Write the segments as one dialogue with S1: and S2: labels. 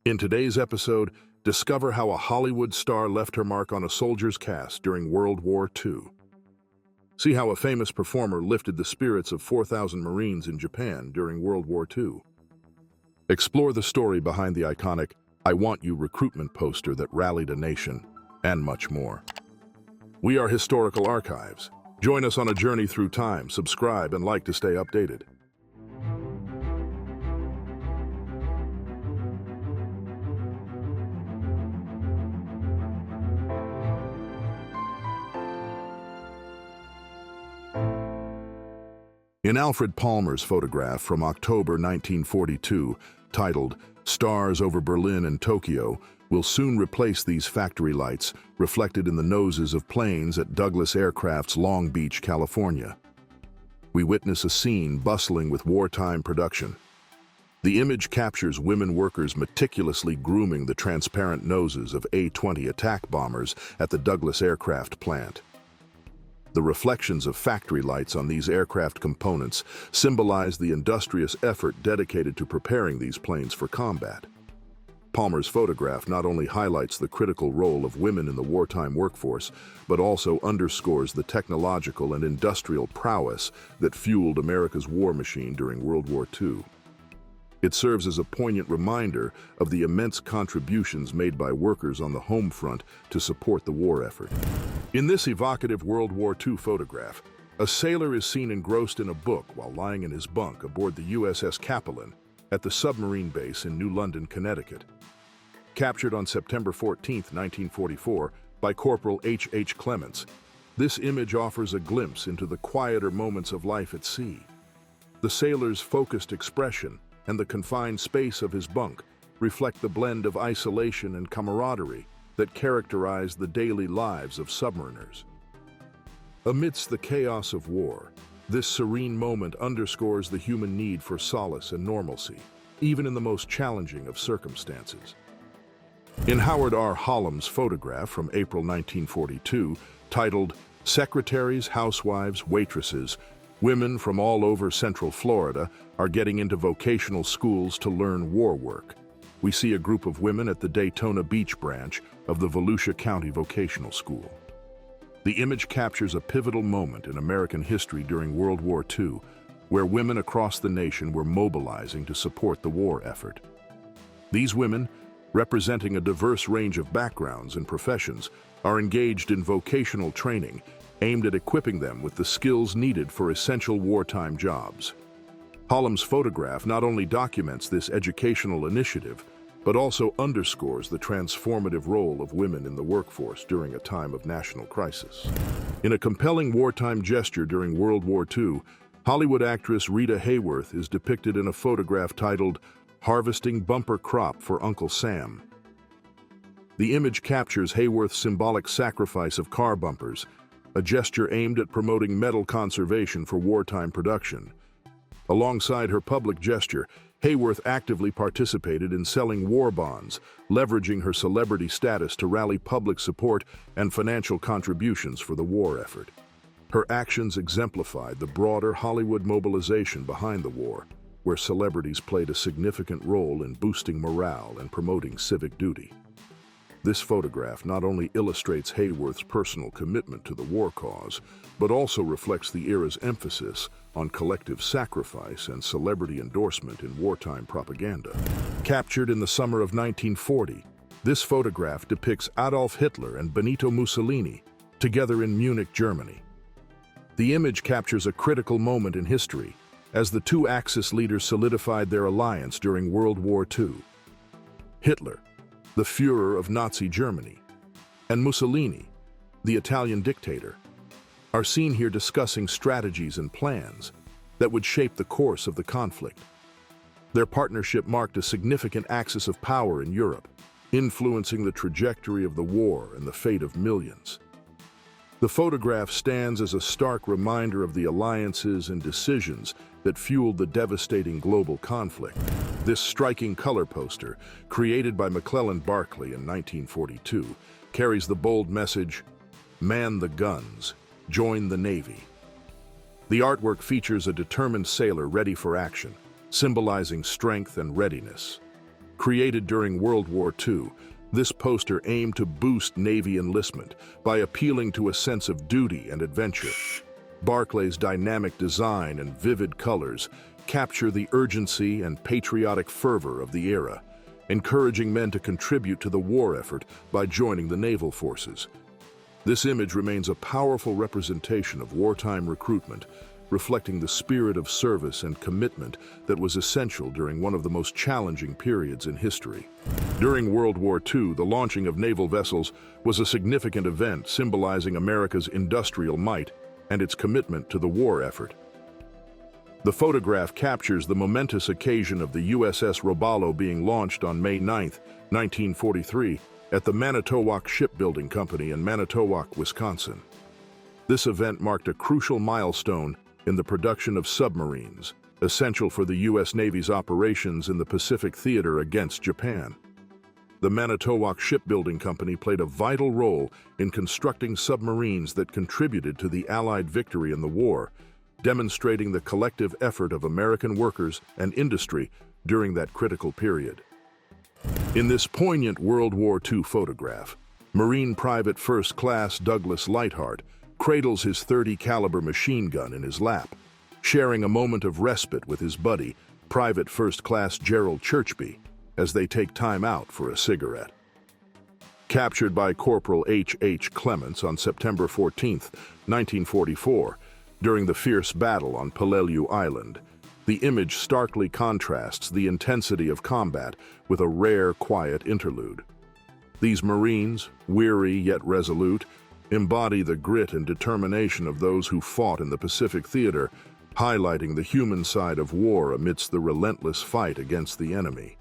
S1: In today's episode, discover how a Hollywood star left her mark on a soldier's cast during World War II. See how a famous performer lifted the spirits of 4,000 Marines in Japan during World War II. Explore the story behind the iconic "I Want You" recruitment poster that rallied a nation, and much more. We are Historical Archives. Join us on a journey through time, subscribe, and like to stay updated. In Alfred Palmer's photograph from October 1942, titled "Stars over Berlin and Tokyo," will soon replace these factory lights reflected in the noses of planes at Douglas Aircraft's Long Beach, California. We witness a scene bustling with wartime production. The image captures women workers meticulously grooming the transparent noses of A-20 attack bombers at the Douglas Aircraft plant. The reflections of factory lights on these aircraft components symbolize the industrious effort dedicated to preparing these planes for combat. Palmer's photograph not only highlights the critical role of women in the wartime workforce, but also underscores the technological and industrial prowess that fueled America's war machine during World War II. It serves as a poignant reminder of the immense contributions made by workers on the home front to support the war effort. In this evocative World War II photograph, a sailor is seen engrossed in a book while lying in his bunk aboard the USS Capelin at the submarine base in New London, Connecticut. Captured on September 14, 1944, by Corporal H. H. Clements, this image offers a glimpse into the quieter moments of life at sea. The sailor's focused expression and the confined space of his bunk reflect the blend of isolation and camaraderie that characterize the daily lives of submariners. Amidst the chaos of war, this serene moment underscores the human need for solace and normalcy, even in the most challenging of circumstances. In Howard R. Hallam's photograph from April 1942, titled "Secretaries, Housewives, Waitresses," women from all over Central Florida are getting into vocational schools to learn war work. We see a group of women at the Daytona Beach branch of the Volusia County Vocational School. The image captures a pivotal moment in American history during World War II, where women across the nation were mobilizing to support the war effort. These women, representing a diverse range of backgrounds and professions, are engaged in vocational training aimed at equipping them with the skills needed for essential wartime jobs. Hallam's photograph not only documents this educational initiative, but also underscores the transformative role of women in the workforce during a time of national crisis. In a compelling wartime gesture during World War II, Hollywood actress Rita Hayworth is depicted in a photograph titled "Harvesting Bumper Crop for Uncle Sam." The image captures Hayworth's symbolic sacrifice of car bumpers, a gesture aimed at promoting metal conservation for wartime production. Alongside her public gesture, Hayworth actively participated in selling war bonds, leveraging her celebrity status to rally public support and financial contributions for the war effort. Her actions exemplified the broader Hollywood mobilization behind the war, where celebrities played a significant role in boosting morale and promoting civic duty. This photograph not only illustrates Hayworth's personal commitment to the war cause, but also reflects the era's emphasis on collective sacrifice and celebrity endorsement in wartime propaganda. Captured in the summer of 1940, this photograph depicts Adolf Hitler and Benito Mussolini together in Munich, Germany. The image captures a critical moment in history as the two Axis leaders solidified their alliance during World War II. Hitler, the Führer of Nazi Germany, and Mussolini, the Italian dictator, are seen here discussing strategies and plans that would shape the course of the conflict. Their partnership marked a significant axis of power in Europe, influencing the trajectory of the war and the fate of millions. The photograph stands as a stark reminder of the alliances and decisions that fueled the devastating global conflict. This striking color poster, created by McClellan Barclay in 1942, carries the bold message, "Man the guns, join the Navy." The artwork features a determined sailor ready for action, symbolizing strength and readiness. Created during World War II, this poster aimed to boost Navy enlistment by appealing to a sense of duty and adventure. Barclay's dynamic design and vivid colors capture the urgency and patriotic fervor of the era, encouraging men to contribute to the war effort by joining the naval forces. This image remains a powerful representation of wartime recruitment, reflecting the spirit of service and commitment that was essential during one of the most challenging periods in history. During World War II, the launching of naval vessels was a significant event symbolizing America's industrial might and its commitment to the war effort. The photograph captures the momentous occasion of the USS Robalo being launched on May 9, 1943, at the Manitowoc Shipbuilding Company in Manitowoc, Wisconsin. This event marked a crucial milestone in the production of submarines, essential for the U.S. Navy's operations in the Pacific Theater against Japan. The Manitowoc Shipbuilding Company played a vital role in constructing submarines that contributed to the Allied victory in the war, demonstrating the collective effort of American workers and industry during that critical period. In this poignant World War II photograph, Marine Private First Class Douglas Lightheart cradles his .30 caliber machine gun in his lap, sharing a moment of respite with his buddy, Private First Class Gerald Churchby, as they take time out for a cigarette. Captured by Corporal H. H. Clements on September 14, 1944, during the fierce battle on Peleliu Island, the image starkly contrasts the intensity of combat with a rare, quiet interlude. These Marines, weary yet resolute, embody the grit and determination of those who fought in the Pacific Theater, highlighting the human side of war amidst the relentless fight against the enemy.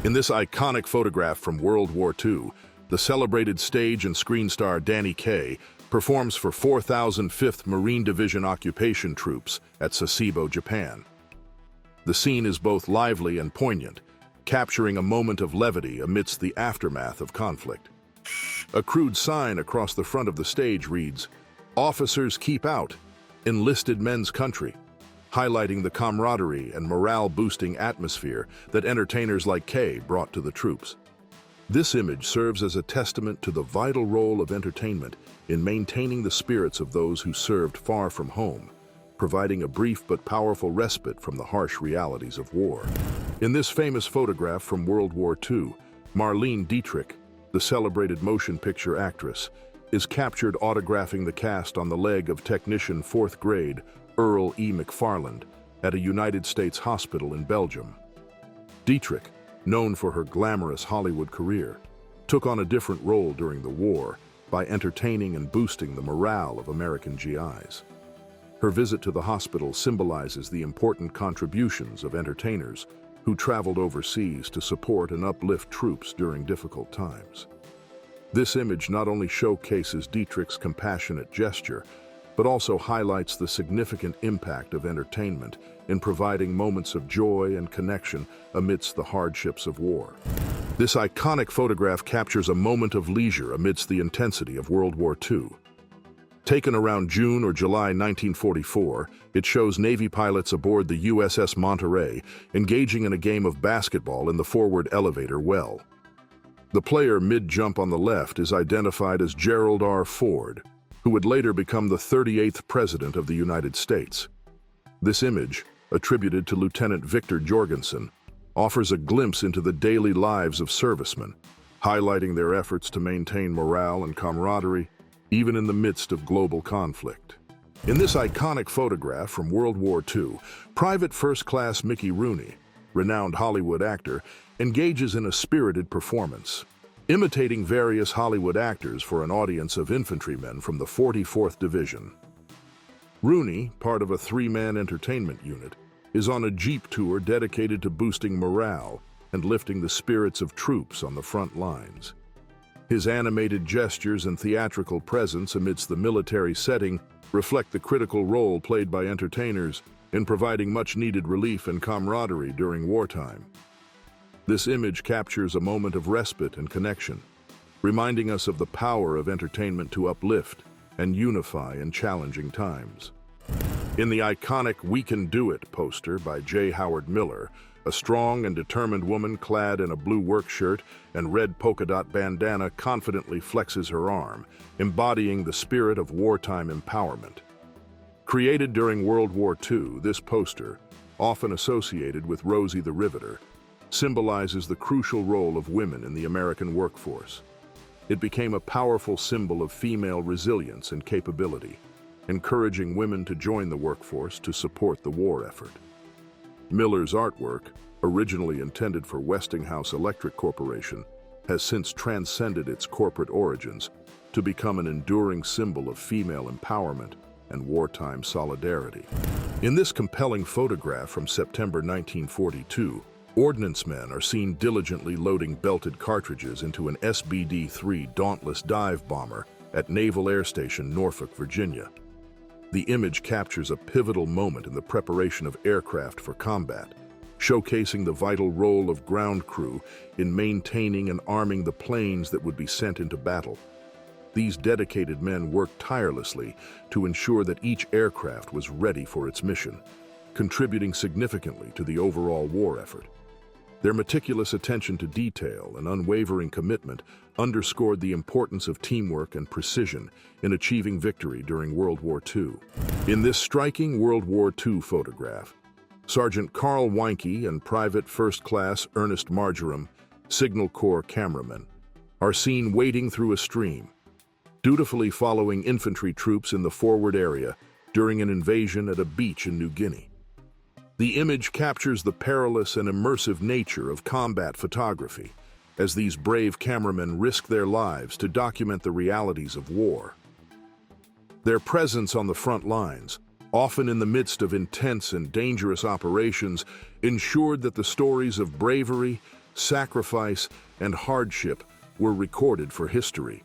S1: In this iconic photograph from World War II, the celebrated stage and screen star Danny Kaye performs for 4,005th Marine Division Occupation Troops at Sasebo, Japan. The scene is both lively and poignant, capturing a moment of levity amidst the aftermath of conflict. A crude sign across the front of the stage reads, "Officers keep out, enlisted men's country," highlighting the camaraderie and morale-boosting atmosphere that entertainers like Kaye brought to the troops. This image serves as a testament to the vital role of entertainment in maintaining the spirits of those who served far from home, providing a brief but powerful respite from the harsh realities of war. In this famous photograph from World War II, Marlene Dietrich, the celebrated motion picture actress, is captured autographing the cast on the leg of technician 4th grade Earl E. McFarland at a United States hospital in Belgium. Dietrich, known for her glamorous Hollywood career, took on a different role during the war by entertaining and boosting the morale of American GIs. Her visit to the hospital symbolizes the important contributions of entertainers who traveled overseas to support and uplift troops during difficult times. This image not only showcases Dietrich's compassionate gesture, but also highlights the significant impact of entertainment in providing moments of joy and connection amidst the hardships of war. This iconic photograph captures a moment of leisure amidst the intensity of World War II. Taken around June or July 1944, it shows Navy pilots aboard the USS Monterey engaging in a game of basketball in the forward elevator well. The player mid-jump on the left is identified as Gerald R. Ford, who would later become the 38th President of the United States. This image, attributed to Lieutenant Victor Jorgensen, offers a glimpse into the daily lives of servicemen, highlighting their efforts to maintain morale and camaraderie, even in the midst of global conflict. In this iconic photograph from World War II, Private First Class Mickey Rooney, renowned Hollywood actor, engages in a spirited performance, imitating various Hollywood actors for an audience of infantrymen from the 44th Division. Rooney, part of a three-man entertainment unit, is on a Jeep tour dedicated to boosting morale and lifting the spirits of troops on the front lines. His animated gestures and theatrical presence amidst the military setting reflect the critical role played by entertainers in providing much-needed relief and camaraderie during wartime. This image captures a moment of respite and connection, reminding us of the power of entertainment to uplift and unify in challenging times. In the iconic "We Can Do It" poster by J. Howard Miller, A strong and determined woman clad in a blue work shirt and red polka dot bandana confidently flexes her arm, embodying the spirit of wartime empowerment. Created during World War II, this poster, often associated with Rosie the Riveter, symbolizes the crucial role of women in the American workforce. It became a powerful symbol of female resilience and capability, encouraging women to join the workforce to support the war effort. Miller's artwork, originally intended for Westinghouse Electric Corporation, has since transcended its corporate origins to become an enduring symbol of female empowerment and wartime solidarity. In this compelling photograph from September 1942, ordnance men are seen diligently loading belted cartridges into an SBD-3 Dauntless dive bomber at Naval Air Station, Norfolk, Virginia. The image captures a pivotal moment in the preparation of aircraft for combat, showcasing the vital role of ground crew in maintaining and arming the planes that would be sent into battle. These dedicated men worked tirelessly to ensure that each aircraft was ready for its mission, contributing significantly to the overall war effort. Their meticulous attention to detail and unwavering commitment underscored the importance of teamwork and precision in achieving victory during World War II. In this striking World War II photograph, Sergeant Carl Weinke and Private First Class Ernest Marjoram, Signal Corps cameramen, are seen wading through a stream, dutifully following infantry troops in the forward area during an invasion at a beach in New Guinea. The image captures the perilous and immersive nature of combat photography, as these brave cameramen risk their lives to document the realities of war. Their presence on the front lines, often in the midst of intense and dangerous operations, ensured that the stories of bravery, sacrifice, and hardship were recorded for history.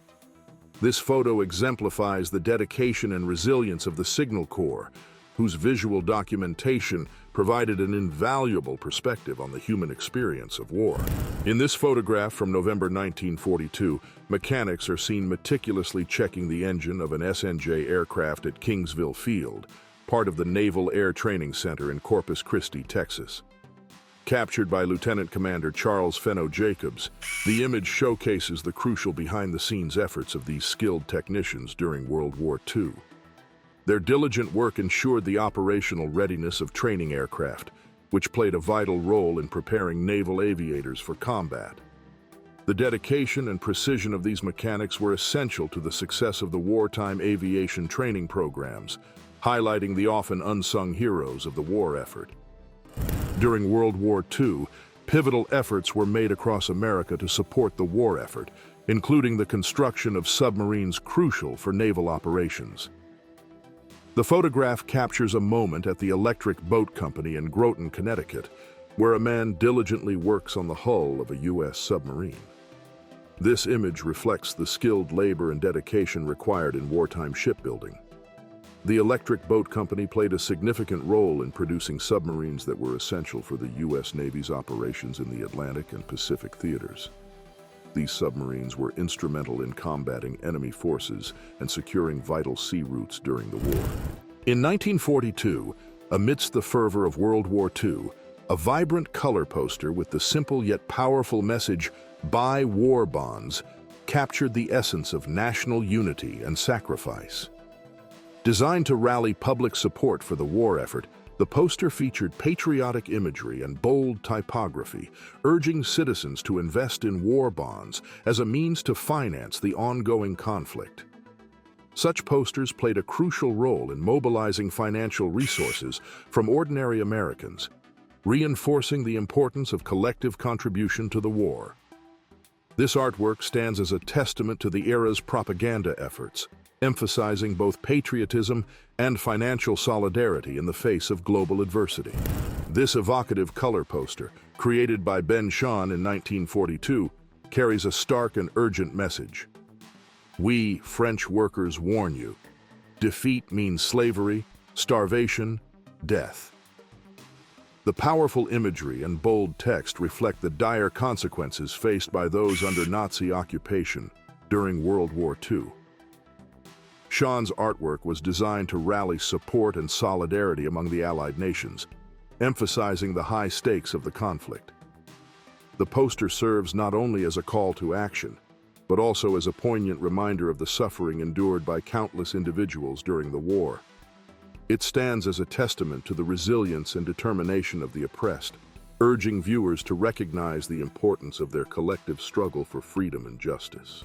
S1: This photo exemplifies the dedication and resilience of the Signal Corps, whose visual documentation provided an invaluable perspective on the human experience of war. In this photograph from November 1942, mechanics are seen meticulously checking the engine of an SNJ aircraft at Kingsville Field, part of the Naval Air Training Center in Corpus Christi, Texas. Captured by Lieutenant Commander Charles Fenno Jacobs, the image showcases the crucial behind-the-scenes efforts of these skilled technicians during World War II. Their diligent work ensured the operational readiness of training aircraft, which played a vital role in preparing naval aviators for combat. The dedication and precision of these mechanics were essential to the success of the wartime aviation training programs, highlighting the often unsung heroes of the war effort. During World War II, pivotal efforts were made across America to support the war effort, including the construction of submarines crucial for naval operations. The photograph captures a moment at the Electric Boat Company in Groton, Connecticut, where a man diligently works on the hull of a U.S. submarine. This image reflects the skilled labor and dedication required in wartime shipbuilding. The Electric Boat Company played a significant role in producing submarines that were essential for the U.S. Navy's operations in the Atlantic and Pacific theaters. These submarines were instrumental in combating enemy forces and securing vital sea routes during the war. In 1942, amidst the fervor of World War II, a vibrant color poster with the simple yet powerful message, "Buy War Bonds," captured the essence of national unity and sacrifice. Designed to rally public support for the war effort, the poster featured patriotic imagery and bold typography, urging citizens to invest in war bonds as a means to finance the ongoing conflict. Such posters played a crucial role in mobilizing financial resources from ordinary Americans, reinforcing the importance of collective contribution to the war. This artwork stands as a testament to the era's propaganda efforts, emphasizing both patriotism and financial solidarity in the face of global adversity. This evocative color poster, created by Ben Shahn in 1942, carries a stark and urgent message. "We, French workers, warn you. Defeat means slavery, starvation, death." The powerful imagery and bold text reflect the dire consequences faced by those under Nazi occupation during World War II. Shahn's artwork was designed to rally support and solidarity among the Allied nations, emphasizing the high stakes of the conflict. The poster serves not only as a call to action, but also as a poignant reminder of the suffering endured by countless individuals during the war. It stands as a testament to the resilience and determination of the oppressed, urging viewers to recognize the importance of their collective struggle for freedom and justice.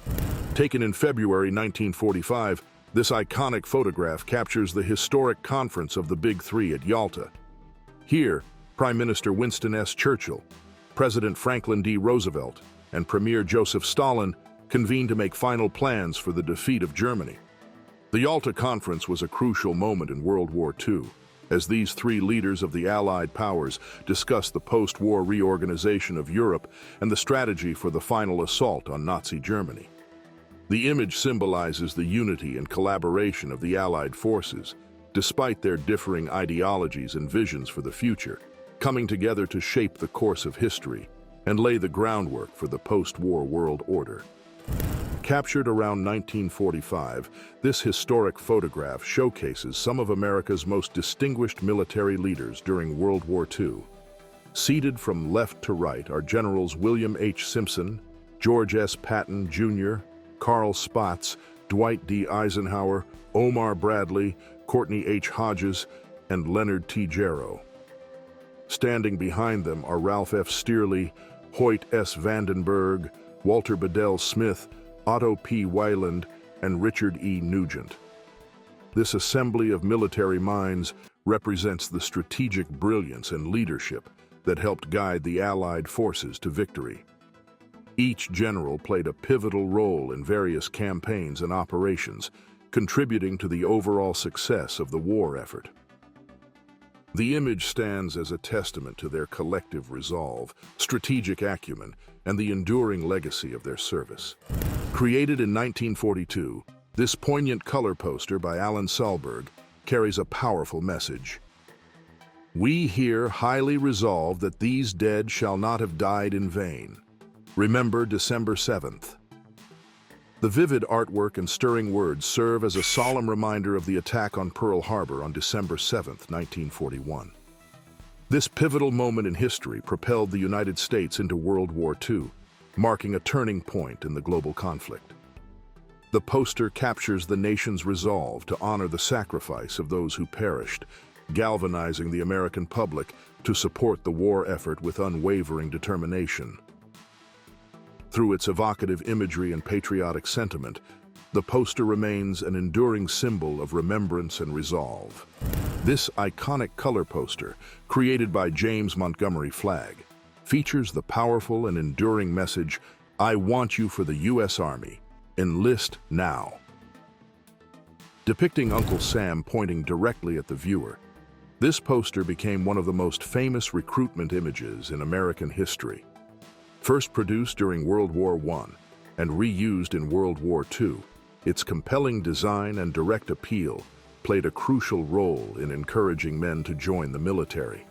S1: Taken in February 1945, this iconic photograph captures the historic conference of the Big Three at Yalta. Here, Prime Minister Winston S. Churchill, President Franklin D. Roosevelt, and Premier Joseph Stalin convened to make final plans for the defeat of Germany. The Yalta Conference was a crucial moment in World War II, as these three leaders of the Allied powers discussed the post-war reorganization of Europe and the strategy for the final assault on Nazi Germany. The image symbolizes the unity and collaboration of the Allied forces, despite their differing ideologies and visions for the future, coming together to shape the course of history and lay the groundwork for the post-war world order. Captured around 1945, this historic photograph showcases some of America's most distinguished military leaders during World War II. Seated from left to right are Generals William H. Simpson, George S. Patton, Jr., Carl Spaatz, Dwight D. Eisenhower, Omar Bradley, Courtney H. Hodges, and Leonard T. Jarrow. Standing behind them are Ralph F. Stearley, Hoyt S. Vandenberg, Walter Bedell Smith, Otto P. Weiland, and Richard E. Nugent. This assembly of military minds represents the strategic brilliance and leadership that helped guide the Allied forces to victory. Each general played a pivotal role in various campaigns and operations, contributing to the overall success of the war effort. The image stands as a testament to their collective resolve, strategic acumen, and the enduring legacy of their service. Created in 1942, this poignant color poster by Alan Sahlberg carries a powerful message. We here highly resolve that these dead shall not have died in vain. Remember December 7th. The vivid artwork and stirring words serve as a solemn reminder of the attack on Pearl Harbor on December 7, 1941. This pivotal moment in history propelled the United States into World War II, marking a turning point in the global conflict. The poster captures the nation's resolve to honor the sacrifice of those who perished, galvanizing the American public to support the war effort with unwavering determination. Through its evocative imagery and patriotic sentiment, the poster remains an enduring symbol of remembrance and resolve. This iconic color poster, created by James Montgomery Flagg, features the powerful and enduring message, "I want you for the U.S. Army. Enlist now." Depicting Uncle Sam pointing directly at the viewer, this poster became one of the most famous recruitment images in American history. First produced during World War I and reused in World War II, its compelling design and direct appeal played a crucial role in encouraging men to join the military.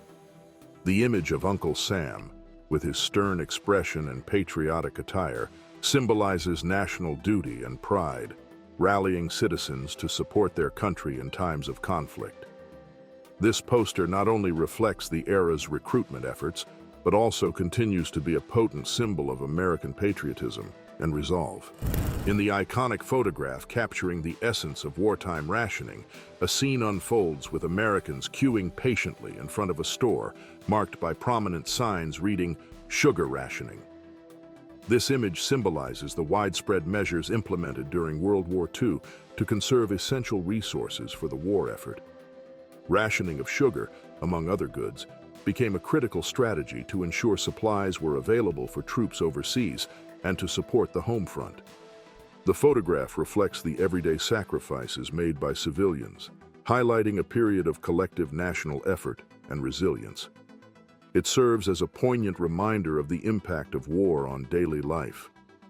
S1: The image of Uncle Sam, with his stern expression and patriotic attire, symbolizes national duty and pride, rallying citizens to support their country in times of conflict. This poster not only reflects the era's recruitment efforts, but also continues to be a potent symbol of American patriotism and resolve. In the iconic photograph capturing the essence of wartime rationing, a scene unfolds with Americans queuing patiently in front of a store marked by prominent signs reading "Sugar Rationing." This image symbolizes the widespread measures implemented during World War II to conserve essential resources for the war effort. Rationing of sugar, among other goods, became a critical strategy to ensure supplies were available for troops overseas and to support the home front. The photograph reflects the everyday sacrifices made by civilians, highlighting a period of collective national effort and resilience. It serves as a poignant reminder of the impact of war on daily life,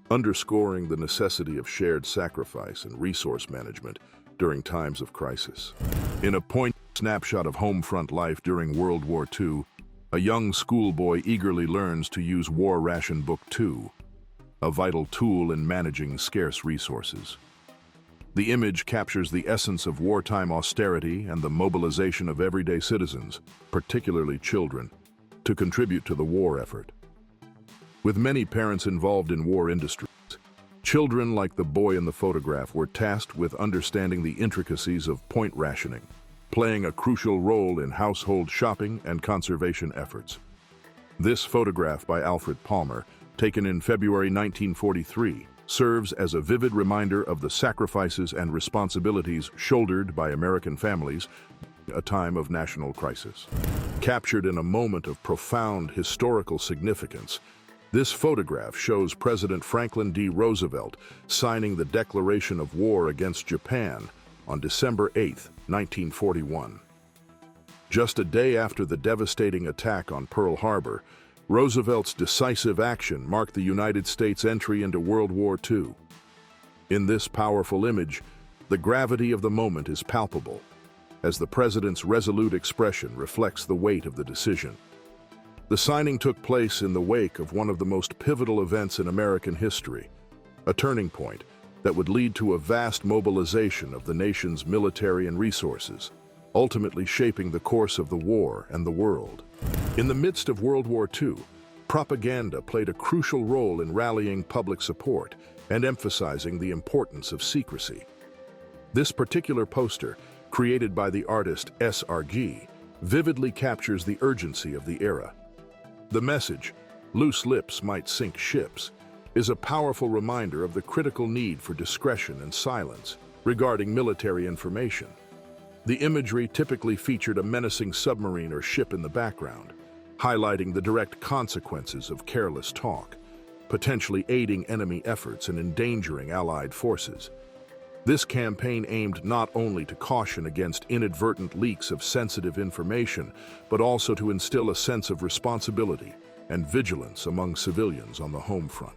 S1: underscoring the necessity of shared sacrifice and resource management during times of crisis. In a poignant snapshot of home front life during World War II, a young schoolboy eagerly learns to use War Ration Book 2, a vital tool in managing scarce resources. The image captures the essence of wartime austerity and the mobilization of everyday citizens, particularly children, to contribute to the war effort. With many parents involved in war industries, children like the boy in the photograph were tasked with understanding the intricacies of point rationing, playing a crucial role in household shopping and conservation efforts. This photograph by Alfred Palmer, taken in February 1943, serves as a vivid reminder of the sacrifices and responsibilities shouldered by American families in a time of national crisis. Captured in a moment of profound historical significance, this photograph shows President Franklin D. Roosevelt signing the declaration of war against Japan on December 8, 1941. Just a day after the devastating attack on Pearl Harbor, Roosevelt's decisive action marked the United States' entry into World War II. In this powerful image, the gravity of the moment is palpable, as the president's resolute expression reflects the weight of the decision. The signing took place in the wake of one of the most pivotal events in American history, a turning point that would lead to a vast mobilization of the nation's military and resources, ultimately shaping the course of the war and the world. In the midst of World War II, propaganda played a crucial role in rallying public support and emphasizing the importance of secrecy. This particular poster, created by the artist S.R.G., vividly captures the urgency of the era. The message, "Loose lips might sink ships," is a powerful reminder of the critical need for discretion and silence regarding military information. The imagery typically featured a menacing submarine or ship in the background, highlighting the direct consequences of careless talk, potentially aiding enemy efforts and endangering Allied forces. This campaign aimed not only to caution against inadvertent leaks of sensitive information, but also to instill a sense of responsibility and vigilance among civilians on the home front.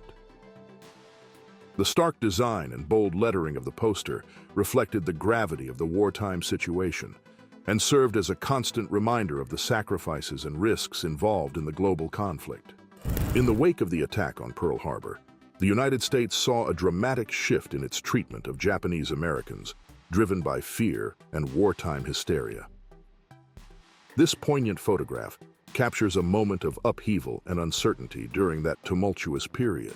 S1: The stark design and bold lettering of the poster reflected the gravity of the wartime situation and served as a constant reminder of the sacrifices and risks involved in the global conflict. In the wake of the attack on Pearl Harbor, the United States saw a dramatic shift in its treatment of Japanese Americans, driven by fear and wartime hysteria. This poignant photograph captures a moment of upheaval and uncertainty during that tumultuous period.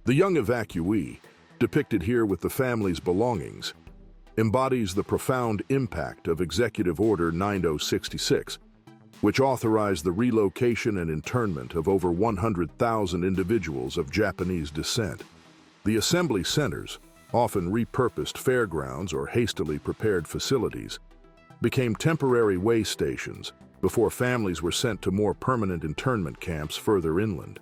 S1: The young evacuee, depicted here with the family's belongings, embodies the profound impact of Executive Order 9066, which authorized the relocation and internment of over 100,000 individuals of Japanese descent. The assembly centers, often repurposed fairgrounds or hastily prepared facilities, became temporary way stations before families were sent to more permanent internment camps further inland.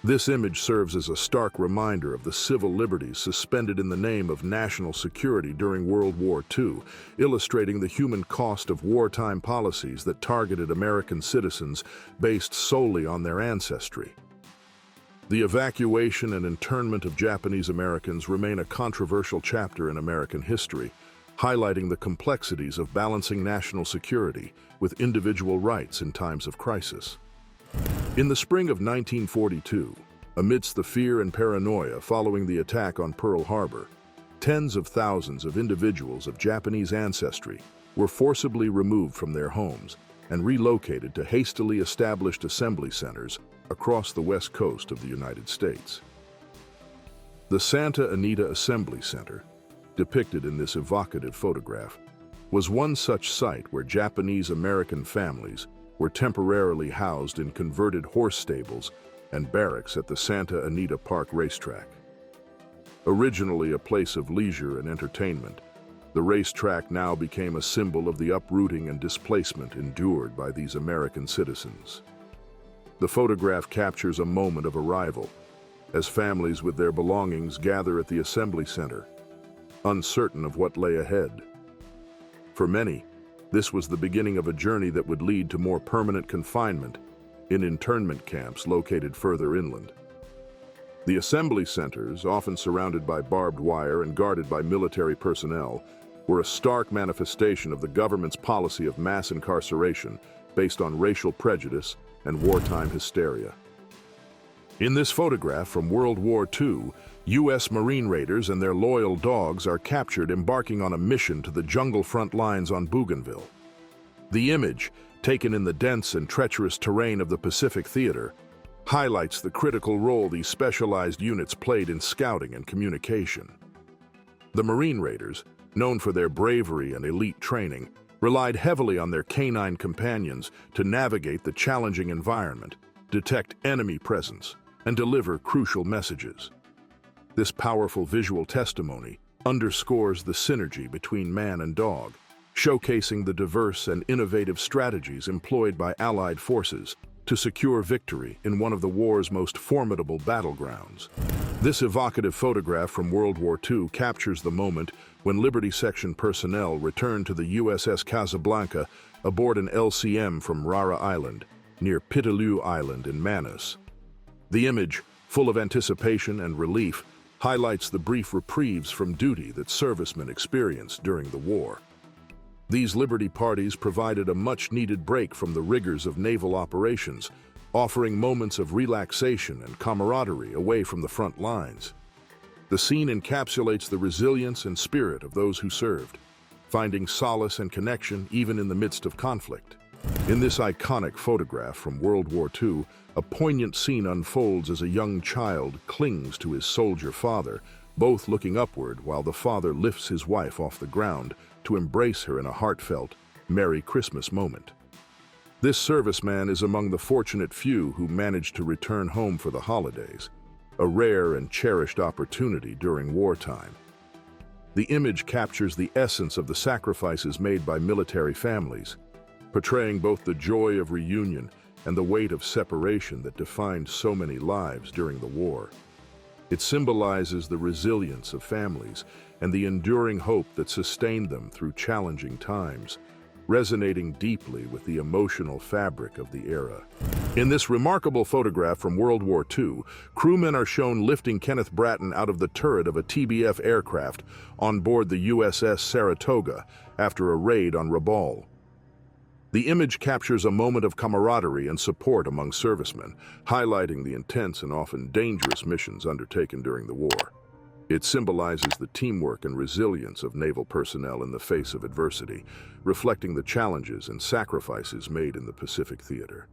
S1: This image serves as a stark reminder of the civil liberties suspended in the name of national security during World War II, illustrating the human cost of wartime policies that targeted American citizens based solely on their ancestry. The evacuation and internment of Japanese Americans remain a controversial chapter in American history, highlighting the complexities of balancing national security with individual rights in times of crisis. In the spring of 1942, amidst the fear and paranoia following the attack on Pearl Harbor, tens of thousands of individuals of Japanese ancestry were forcibly removed from their homes and relocated to hastily established assembly centers across the west coast of the United States. The Santa Anita Assembly Center, depicted in this evocative photograph, was one such site where Japanese American families were temporarily housed in converted horse stables and barracks at the Santa Anita Park racetrack. Originally a place of leisure and entertainment, the racetrack now became a symbol of the uprooting and displacement endured by these American citizens. The photograph captures a moment of arrival, as families with their belongings gather at the assembly center, uncertain of what lay ahead. For many, this was the beginning of a journey that would lead to more permanent confinement in internment camps located further inland. The assembly centers, often surrounded by barbed wire and guarded by military personnel, were a stark manifestation of the government's policy of mass incarceration based on racial prejudice and wartime hysteria. In this photograph from World War II, U.S. Marine raiders and their loyal dogs are captured embarking on a mission to the jungle front lines on Bougainville. The image, taken in the dense and treacherous terrain of the Pacific Theater, highlights the critical role these specialized units played in scouting and communication. The Marine raiders, known for their bravery and elite training, relied heavily on their canine companions to navigate the challenging environment, detect enemy presence, and deliver crucial messages. This powerful visual testimony underscores the synergy between man and dog, showcasing the diverse and innovative strategies employed by Allied forces to secure victory in one of the war's most formidable battlegrounds. This evocative photograph from World War II captures the moment when Liberty Section personnel returned to the USS Casablanca aboard an LCM from Rara Island, near Pitaleu Island in Manus. The image, full of anticipation and relief, highlights the brief reprieves from duty that servicemen experienced during the war. These Liberty parties provided a much-needed break from the rigors of naval operations, offering moments of relaxation and camaraderie away from the front lines. The scene encapsulates the resilience and spirit of those who served, finding solace and connection even in the midst of conflict. In this iconic photograph from World War II, a poignant scene unfolds as a young child clings to his soldier father, both looking upward while the father lifts his wife off the ground to embrace her in a heartfelt, Merry Christmas moment. This serviceman is among the fortunate few who managed to return home for the holidays, a rare and cherished opportunity during wartime. The image captures the essence of the sacrifices made by military families, portraying both the joy of reunion and the weight of separation that defined so many lives during the war. It symbolizes the resilience of families and the enduring hope that sustained them through challenging times, resonating deeply with the emotional fabric of the era. In this remarkable photograph from World War II, crewmen are shown lifting Kenneth Bratton out of the turret of a TBF aircraft on board the USS Saratoga after a raid on Rabaul. The image captures a moment of camaraderie and support among servicemen, highlighting the intense and often dangerous missions undertaken during the war. It symbolizes the teamwork and resilience of naval personnel in the face of adversity, reflecting the challenges and sacrifices made in the Pacific Theater.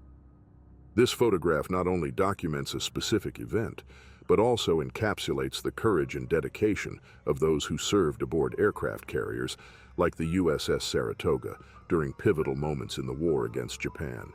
S1: This photograph not only documents a specific event, but also encapsulates the courage and dedication of those who served aboard aircraft carriers like the USS Saratoga during pivotal moments in the war against Japan.